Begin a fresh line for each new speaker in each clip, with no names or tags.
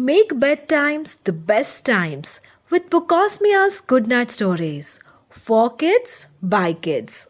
Make bedtimes the best times with Bookosmia's Goodnight Stories. For kids, by kids.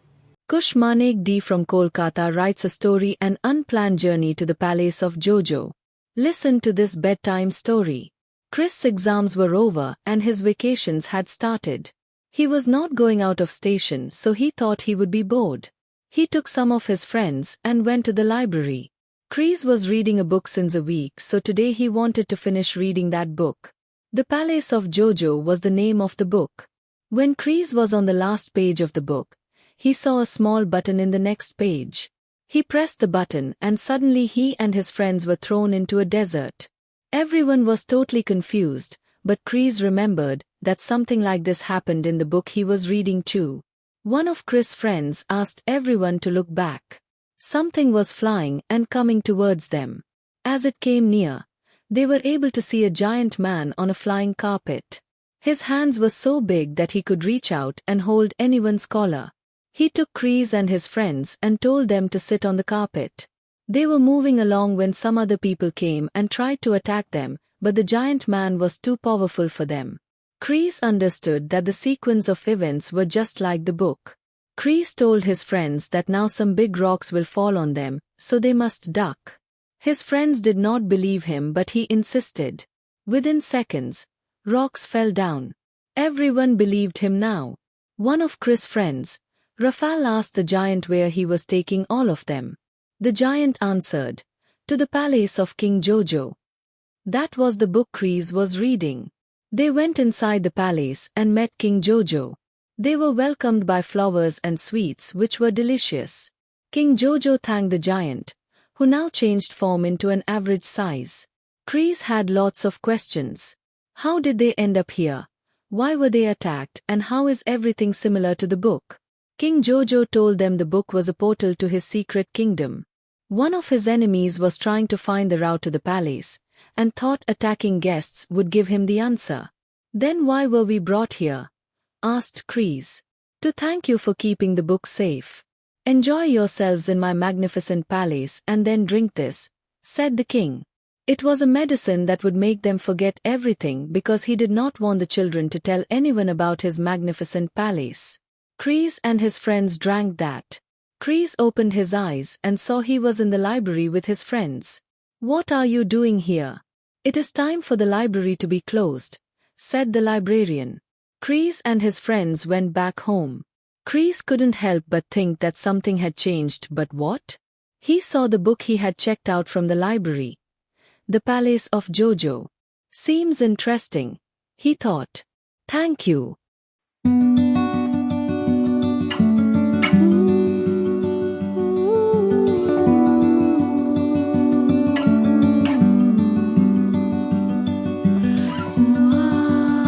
Kush Manek D from Kolkata writes a story An Unplanned Journey to the Palace of Jojo. Listen to this bedtime story. Chris's exams were over and his vacations had started. He was not going out of station, so he thought he would be bored. He took some of his friends and went to the library. Chris was reading a book since a week, so today he wanted to finish reading that book. The Palace of Jojo was the name of the book. When Chris was on the last page of the book, he saw a small button in the next page. He pressed the button and suddenly he and his friends were thrown into a desert. Everyone was totally confused, but Chris remembered that something like this happened in the book he was reading too. One of Chris' friends asked everyone to look back. Something was flying and coming towards them. As it came near, they were able to see a giant man on a flying carpet. His hands were so big that he could reach out and hold anyone's collar. He took Chris and his friends and told them to sit on the carpet. They were moving along when some other people came and tried to attack them, but the giant man was too powerful for them. Chris understood that the sequence of events were just like the book. Chris told his friends that now some big rocks will fall on them, so they must duck. His friends did not believe him, but he insisted. Within seconds, rocks fell down. Everyone believed him now. One of Chris' friends, Raphael, asked the giant where he was taking all of them. The giant answered, "To the palace of King Jojo." That was the book Chris was reading. They went inside the palace and met King Jojo. They were welcomed by flowers and sweets which were delicious. King Jojo thanked the giant, who now changed form into an average size. Chris had lots of questions. How did they end up here? Why were they attacked, and how is everything similar to the book? King Jojo told them the book was a portal to his secret kingdom. One of his enemies was trying to find the route to the palace, and thought attacking guests would give him the answer. Then why were we brought here? Asked Chris. To thank you for keeping the book safe. Enjoy yourselves in my magnificent palace and then drink this, said the king. It was a medicine that would make them forget everything because he did not want the children to tell anyone about his magnificent palace. Chris and his friends drank that. Chris opened his eyes and saw he was in the library with his friends. What are you doing here? It is time for the library to be closed, said the librarian. Chris and his friends went back home. Chris couldn't help but think that something had changed, but what? He saw the book he had checked out from the library. The Palace of Jojo. Seems interesting, he thought. Thank you.